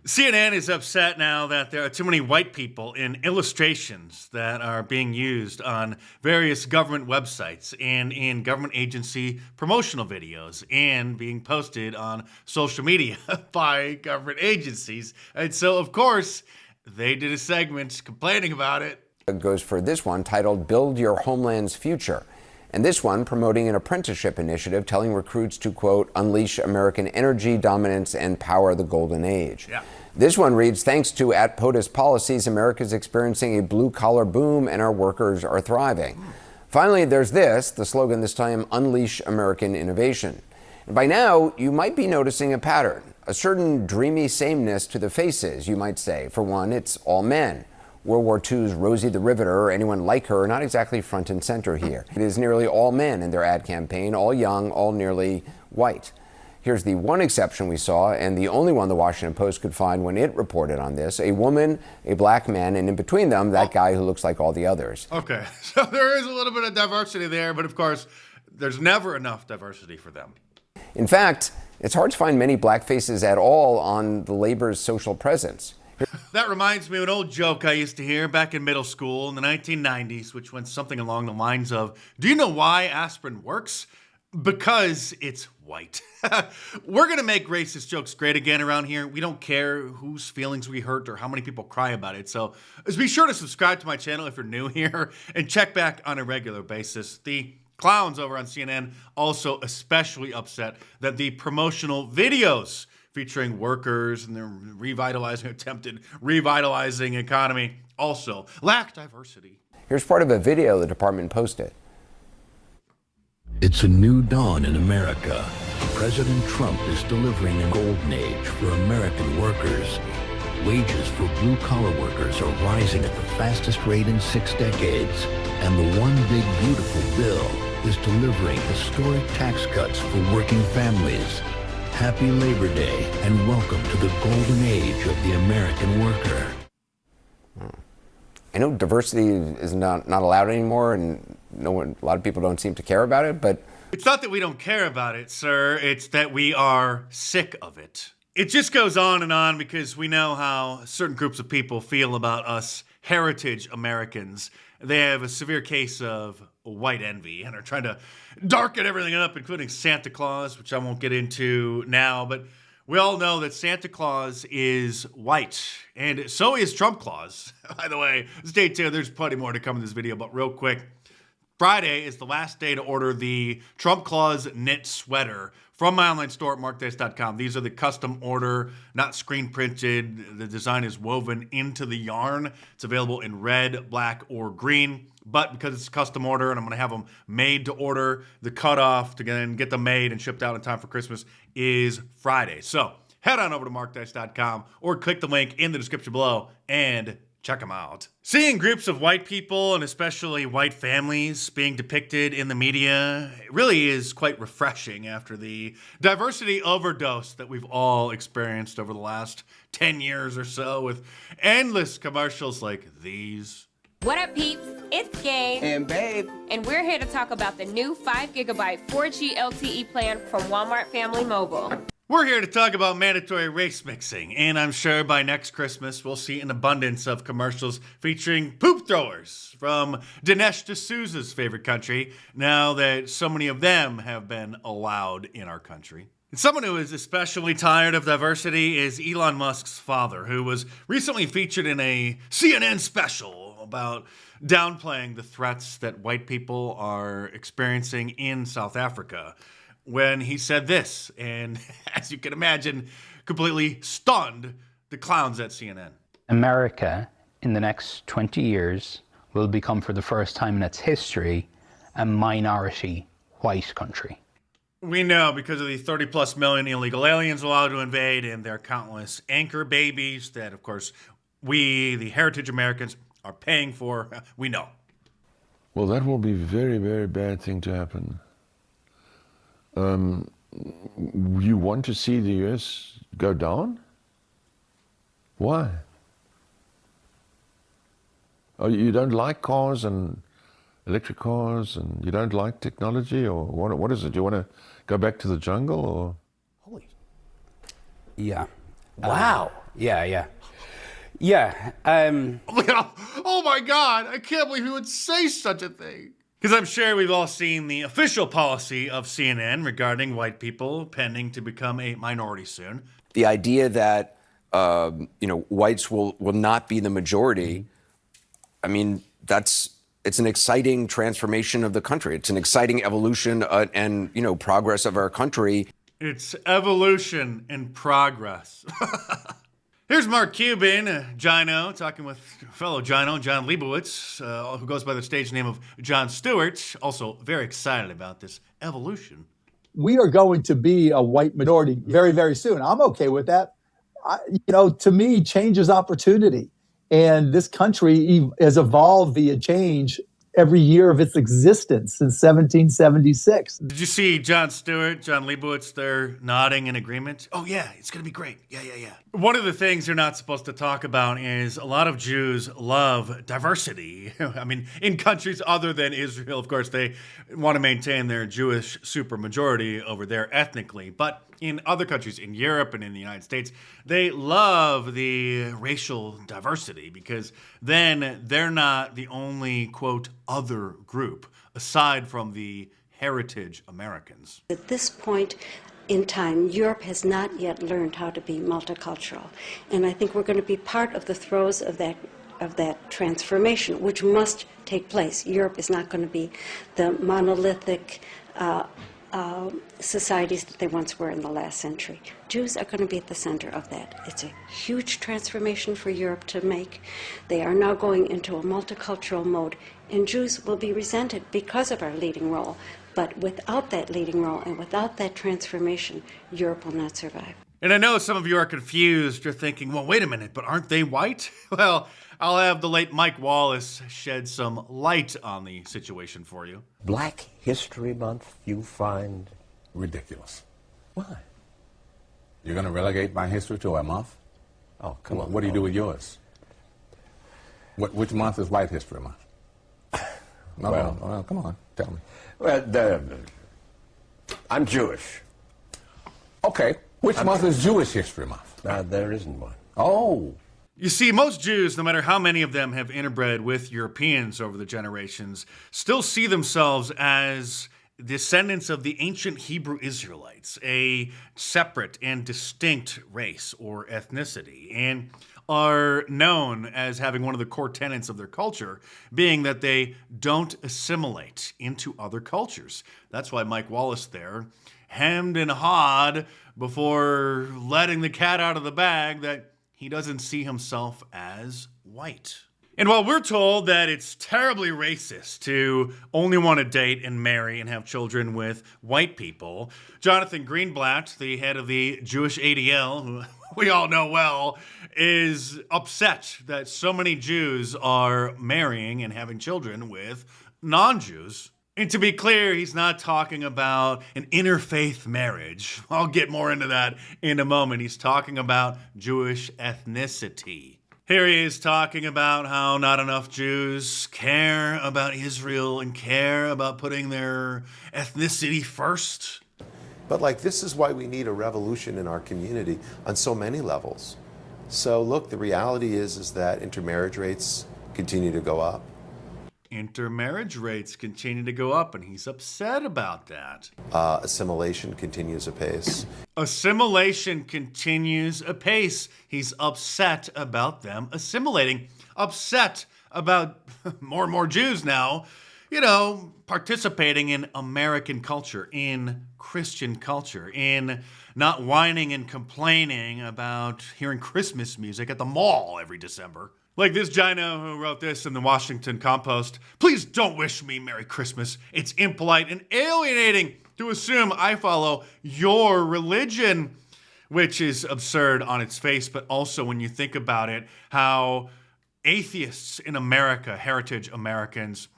CNN is upset now that there are too many white people in illustrations that are being used on various government websites and in government agency promotional videos and being posted on social media by government agencies. And so, of course, they did a segment complaining about it. It goes for this one titled Build Your Homeland's Future. And this one promoting an apprenticeship initiative telling recruits to, quote, unleash American energy, dominance, and power the golden age. Yeah. This one reads, thanks to at POTUS policies, America is experiencing a blue-collar boom and our workers are thriving. Finally, there's this, the slogan this time, unleash American innovation. And by now, you might be noticing a pattern, a certain dreamy sameness to the faces, you might say. For one, it's all men. World War II's Rosie the Riveter or anyone like her are not exactly front and center here. It is nearly all men in their ad campaign, all young, all nearly white. Here's the one exception we saw, and the only one the Washington Post could find when it reported on this: a woman, a black man, and in between them, that guy who looks like all the others. Okay, so there is a little bit of diversity there, but of course, there's never enough diversity for them. In fact, it's hard to find many black faces at all on the Labor's social presence. That reminds me of an old joke I used to hear back in middle school in the 1990s, which went something along the lines of, do you know why aspirin works? Because it's white. We're going to make racist jokes great again around here. We don't care whose feelings we hurt or how many people cry about it. So be sure to subscribe to my channel if you're new here and check back on a regular basis. The clowns over on CNN also especially upset that the promotional videos featuring workers and their attempted revitalizing economy also lack diversity. Here's part of a video the department posted. It's a new dawn in America. President Trump is delivering a golden age for American workers. Wages for blue-collar workers are rising at the fastest rate in 6 decades. And the one big beautiful bill is delivering historic tax cuts for working families. Happy Labor Day and welcome to the golden age of the American worker. I know diversity is not allowed anymore, and a lot of people don't seem to care about it, but it's not that we don't care about it, sir. It's that we are sick of it. It just goes on because we know how certain groups of people feel about us heritage Americans. They have a severe case of white envy and are trying to darken everything up, including Santa Claus, which I won't get into now, but we all know that Santa Claus is white, and so is Trump Claus. By the way, stay tuned. There's plenty more to come in this video, but real quick, Friday is the last day to order the Trump Claus knit sweater from my online store at markdice.com. These are the custom order, not screen printed. The design is woven into the yarn. It's available in red, black, or green. But because it's a custom order and I'm going to have them made to order, the cutoff to get them made and shipped out in time for Christmas is Friday. So head on over to markdice.com or click the link in the description below and check them out. Seeing groups of white people and especially white families being depicted in the media really is quite refreshing after the diversity overdose that we've all experienced over the last 10 years or so with endless commercials like these. What up, peeps? It's Gabe. And Babe. And we're here to talk about the new 5GB 4G LTE plan from Walmart Family Mobile. We're here to talk about mandatory race mixing, and I'm sure by next Christmas we'll see an abundance of commercials featuring poop throwers from Dinesh D'Souza's favorite country, now that so many of them have been allowed in our country. And someone who is especially tired of diversity is Elon Musk's father, who was recently featured in a CNN special about downplaying the threats that white people are experiencing in South Africa, when he said this, and as you can imagine, completely stunned the clowns at CNN. America, in the next 20 years, will become, for the first time in its history, a minority white country. We know because of the 30+ million illegal aliens allowed to invade and their countless anchor babies that, of course, we, the heritage Americans, are paying for. We know. Well, that will be a very, very bad thing to happen. You want to see the US go down? Why? Oh, you don't like cars and electric cars, and you don't like technology, or what is it? Do you want to go back to the jungle, or? Holy. Yeah. Wow. Yeah. Yeah. Oh my God, I can't believe he would say such a thing. Because I'm sure we've all seen the official policy of CNN regarding white people pending to become a minority soon. The idea that whites will not be the majority. I mean, it's an exciting transformation of the country. It's an exciting evolution and progress of our country. It's evolution and progress. Here's Mark Cuban, Gino, talking with fellow Gino, John Leibowitz, who goes by the stage name of Jon Stewart, also very excited about this evolution. We are going to be a white minority very, very soon. I'm okay with that. To me, change is opportunity. And this country has evolved via change every year of its existence since 1776. Did you see Jon Stewart, John Leibowitz there nodding in agreement? Oh yeah, it's going to be great. Yeah. One of the things you're not supposed to talk about is a lot of Jews love diversity. I mean, in countries other than Israel, of course, they want to maintain their Jewish supermajority over there ethnically. But in other countries, in Europe and in the United States, they love the racial diversity because then they're not the only, quote, other group aside from the heritage Americans. At this point in time, Europe has not yet learned how to be multicultural. And I think we're going to be part of the throes of that transformation, which must take place. Europe is not going to be the monolithic societies that they once were in the last century. Jews are going to be at the center of that. It's a huge transformation for Europe to make. They are now going into a multicultural mode, and Jews will be resented because of our leading role. But without that leading role and without that transformation, Europe will not survive. And I know some of you are confused. You're thinking, well, wait a minute, but aren't they white? Well, I'll have the late Mike Wallace shed some light on the situation for you. Black History Month you find ridiculous. Why? You're going to relegate my history to a month? Oh, come on. What do you do with yours? Which month is White History Month? Well, come on, tell me. Well, I'm Jewish. Okay, which month is Jewish History Month? There isn't one. Oh. You see, most Jews, no matter how many of them have interbred with Europeans over the generations, still see themselves as descendants of the ancient Hebrew Israelites, a separate and distinct race or ethnicity, and are known as having one of the core tenets of their culture being that they don't assimilate into other cultures. That's why Mike Wallace there hemmed and hawed before letting the cat out of the bag that he doesn't see himself as white. And while we're told that it's terribly racist to only want to date and marry and have children with white people, Jonathan Greenblatt, the head of the Jewish ADL, who we all know well, is upset that so many Jews are marrying and having children with non-Jews. And to be clear, he's not talking about an interfaith marriage. I'll get more into that in a moment. He's talking about Jewish ethnicity. Here he is talking about how not enough Jews care about Israel and care about putting their ethnicity first. But this is why we need a revolution in our community on so many levels. So look, the reality is that intermarriage rates continue to go up. Intermarriage rates continue to go up, and he's upset about that. Assimilation continues apace. Assimilation continues apace. He's upset about them assimilating. Upset about more and more Jews now, participating in American culture, in Christian culture, in not whining and complaining about hearing Christmas music at the mall every December. Like this Gino who wrote this in the Washington Compost. Please don't wish me Merry Christmas. It's impolite and alienating to assume I follow your religion, which is absurd on its face, but also when you think about it, how atheists in America, heritage Americans,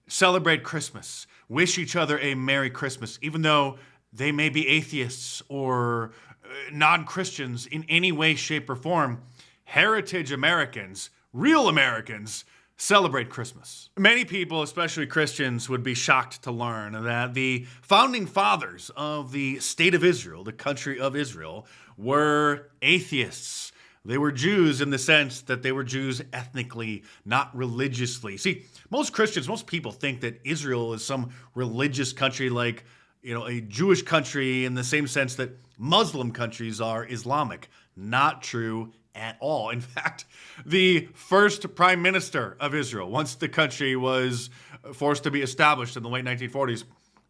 celebrate Christmas, wish each other a Merry Christmas, even though they may be atheists or non-Christians in any way, shape, or form. Heritage Americans, real Americans, celebrate Christmas. Many people, especially Christians, would be shocked to learn that the founding fathers of the state of Israel, the country of Israel, were atheists. They were Jews in the sense that they were Jews ethnically, not religiously. See, most Christians, most people think that Israel is some religious country like, a Jewish country in the same sense that Muslim countries are Islamic. Not true at all. In fact, the first prime minister of Israel, once the country was forced to be established in the late 1940s,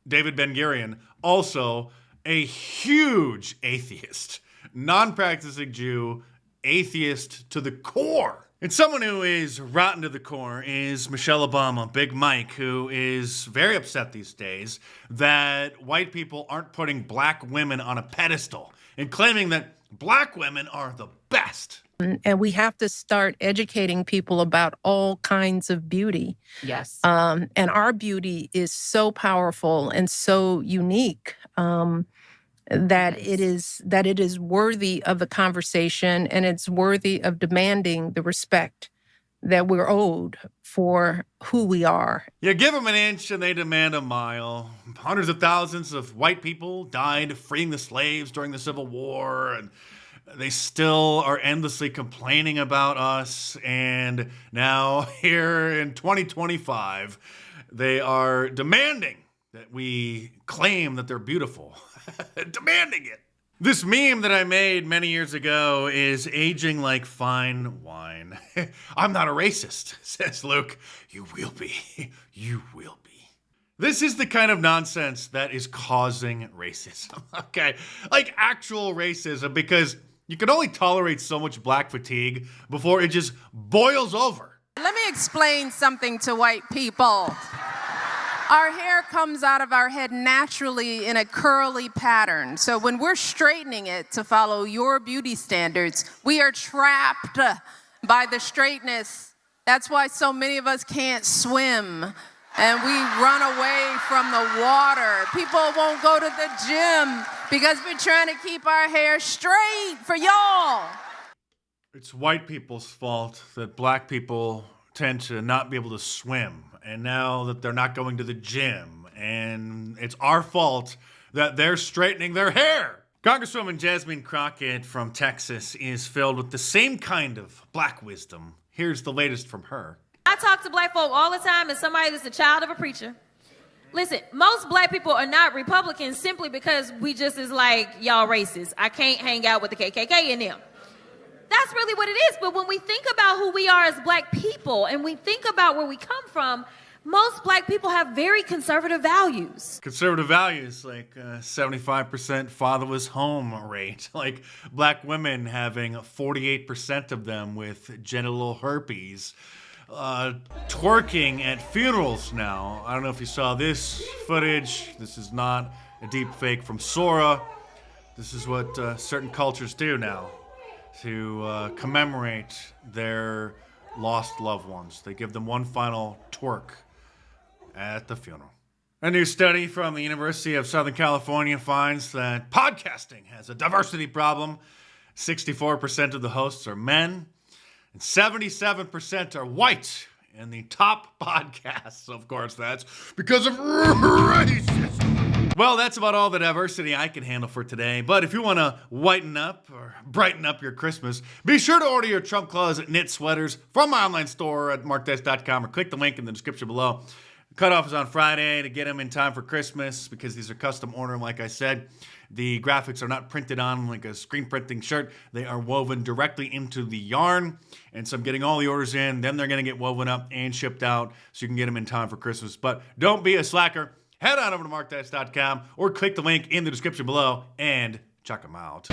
David Ben-Gurion, also a huge atheist, non-practicing Jew, atheist to the core. And someone who is rotten to the core is Michelle Obama, Big Mike, who is very upset these days that white people aren't putting black women on a pedestal and claiming that black women are the best. And we have to start educating people about all kinds of beauty. Yes. And our beauty is so powerful and so unique. That it is worthy of the conversation, and it's worthy of demanding the respect that we're owed for who we are. You give them an inch and they demand a mile. Hundreds of thousands of white people died freeing the slaves during the Civil War, and they still are endlessly complaining about us. And now here in 2025, they are demanding that we claim that they're beautiful. Demanding it. This meme that I made many years ago is aging like fine wine. I'm not a racist, says Luke. You will be. You will be. This is the kind of nonsense that is causing racism. Okay? Like actual racism, because you can only tolerate so much black fatigue before it just boils over. Let me explain something to white people. Our hair comes out of our head naturally in a curly pattern. So when we're straightening it to follow your beauty standards, we are trapped by the straightness. That's why so many of us can't swim and we run away from the water. People won't go to the gym because we're trying to keep our hair straight for y'all. It's white people's fault that black people tend to not be able to swim. And now that they're not going to the gym, and it's our fault that they're straightening their hair. Congresswoman Jasmine Crockett from Texas is filled with the same kind of black wisdom. Here's the latest from her. I talk to black folk all the time as somebody that's a child of a preacher. Listen, most black people are not Republicans simply because we just is like, y'all racist. I can't hang out with the KKK in them. That's really what it is. But when we think about who we are as black people and we think about where we come from, most black people have very conservative values. Conservative values, like 75% fatherless home rate, like black women having 48% of them with genital herpes, twerking at funerals now. I don't know if you saw this footage. This is not a deep fake from Sora. This is what certain cultures do now to commemorate their lost loved ones. They give them one final twerk at the funeral. A new study from the University of Southern California finds that podcasting has a diversity problem. 64% of the hosts are men, and 77% are white. And the top podcasts, of course, that's because of racism. Well, that's about all the diversity I can handle for today. But if you want to whiten up or brighten up your Christmas, be sure to order your Trump Closet knit sweaters from my online store at markdice.com or click the link in the description below. Cutoff is on Friday to get them in time for Christmas because these are custom order, like I said. The graphics are not printed on like a screen printing shirt. They are woven directly into the yarn. And so I'm getting all the orders in. Then they're going to get woven up and shipped out so you can get them in time for Christmas. But don't be a slacker. Head on over to markdice.com or click the link in the description below and check them out.